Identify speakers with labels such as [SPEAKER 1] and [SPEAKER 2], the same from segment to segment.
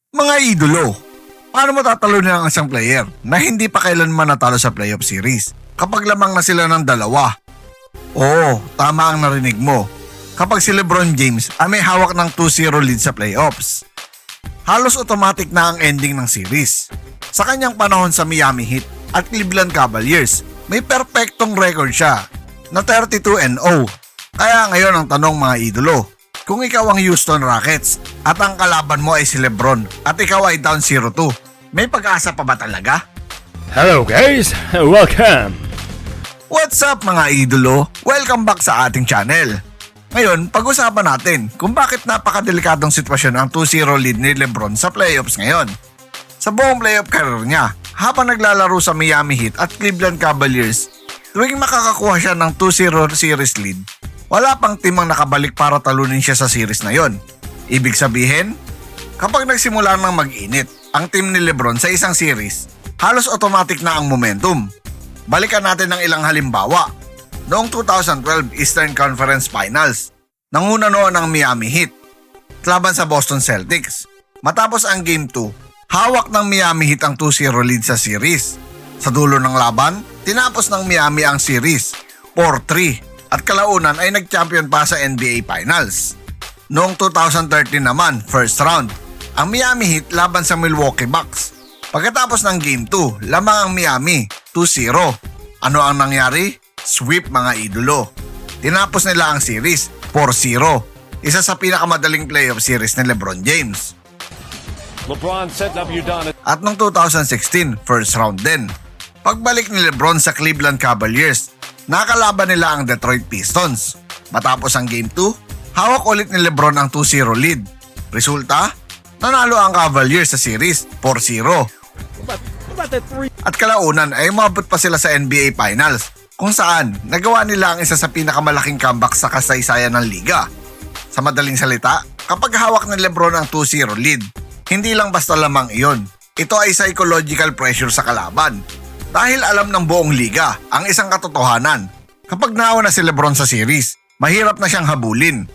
[SPEAKER 1] Mga idolo, paano mo tatalunin ang isang player na hindi pa kailanman natalo sa playoff series kapag lamang na sila ng dalawa? Oo, tama ang narinig mo. Kapag si LeBron James ay may hawak ng 2-0 lead sa playoffs, halos automatic na ang ending ng series. Sa kanyang panahon sa Miami Heat at Cleveland Cavaliers, may perpektong record siya na 32-0. Kaya ngayon ang tanong mga idolo, kung ikaw ang Houston Rockets at ang kalaban mo ay si LeBron at ikaw ay down 0-2, may pag-asa pa ba talaga?
[SPEAKER 2] Hello guys, welcome!
[SPEAKER 1] What's up mga idolo? Welcome back sa ating channel. Ngayon, pag-usapan natin kung bakit napakadelikadong sitwasyon ang 2-0 lead ni LeBron sa playoffs ngayon. Sa buong playoff career niya, habang naglalaro sa Miami Heat at Cleveland Cavaliers, tuwing makakakuha siya ng 2-0 series lead, wala pang team ang nakabalik para talunin siya sa series na yon. Ibig sabihin, kapag nagsimula nang mag-init ang team ni LeBron sa isang series, halos automatic na ang momentum. Balikan natin ng ilang halimbawa. Noong 2012 Eastern Conference Finals, nanguna noon ang Miami Heat laban sa Boston Celtics. Matapos ang Game 2, hawak ng Miami Heat ang 2-0 lead sa series. Sa dulo ng laban, tinapos ng Miami ang series 4-3 at kalaunan ay nag-champion pa sa NBA Finals. Noong 2013 naman, first round, ang Miami Heat laban sa Milwaukee Bucks. Pagkatapos ng Game 2, lamang ang Miami 2-0. Ano ang nangyari? Sweep mga idolo. Tinapos nila ang series 4-0. Isa sa pinakamadaling playoff series ni LeBron James.
[SPEAKER 2] LeBron said W done it.
[SPEAKER 1] At noong 2016, first round din. Pagbalik ni LeBron sa Cleveland Cavaliers, nakalaban nila ang Detroit Pistons. Matapos ang Game 2, hawak ulit ni LeBron ang 2-0 lead. Resulta, nanalo ang Cavaliers sa series 4-0. At kalaunan ay umabot pa sila sa NBA Finals, kung saan nagawa nila ang isa sa pinakamalaking comeback sa kasaysayan ng liga. Sa madaling salita, kapag hawak ni LeBron ang 2-0 lead, hindi lang basta lamang iyon. Ito ay psychological pressure sa kalaban. Dahil alam ng buong liga ang isang katotohanan. Kapag nauna si LeBron sa series, mahirap na siyang habulin.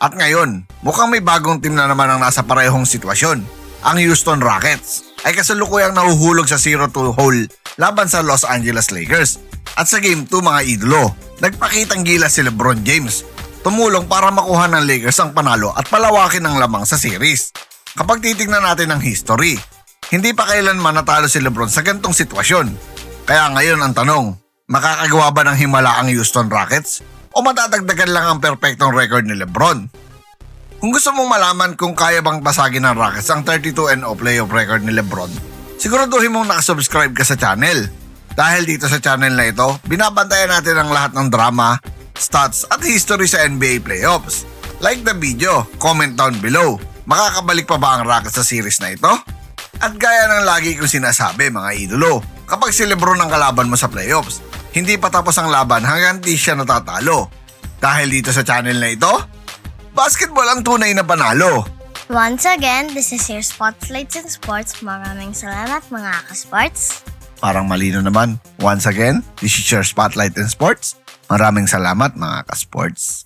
[SPEAKER 1] At ngayon, mukhang may bagong team na naman ang nasa parehong sitwasyon. Ang Houston Rockets ay kasalukuyang nahuhulog sa 0-2 hole laban sa Los Angeles Lakers. At sa Game 2 mga idolo, nagpakitang gilas si LeBron James. Tumulong para makuha ng Lakers ang panalo at palawakin ang lamang sa series. Kapag titignan natin ang history, hindi pa kailanman natalo si LeBron sa gantong sitwasyon. Kaya ngayon ang tanong, makakagawa ba ng himala ang Houston Rockets o madadagdagan lang ang perpektong record ni LeBron? Kung gusto mong malaman kung kaya bang basagin ng Rockets ang 32-0 playoff record ni LeBron, siguraduhin mong nakasubscribe ka sa channel. Dahil dito sa channel na ito, binabantayan natin ang lahat ng drama, stats at history sa NBA playoffs. Like the video, comment down below. Makakabalik pa ba ang Rockets sa series na ito? At gaya ng lagi kong sinasabi mga idolo, kapag si LeBron ang kalaban mo sa playoffs, hindi pa tapos ang laban hanggang di siya natatalo. Dahil dito sa channel na ito, basketball ang tunay na panalo.
[SPEAKER 3] Once again, this is your Spotlights in Sports. Maraming salamat mga ka-sports.
[SPEAKER 1] Parang malino naman. Once again, this is your Spotlight in Sports. Maraming salamat mga ka-sports.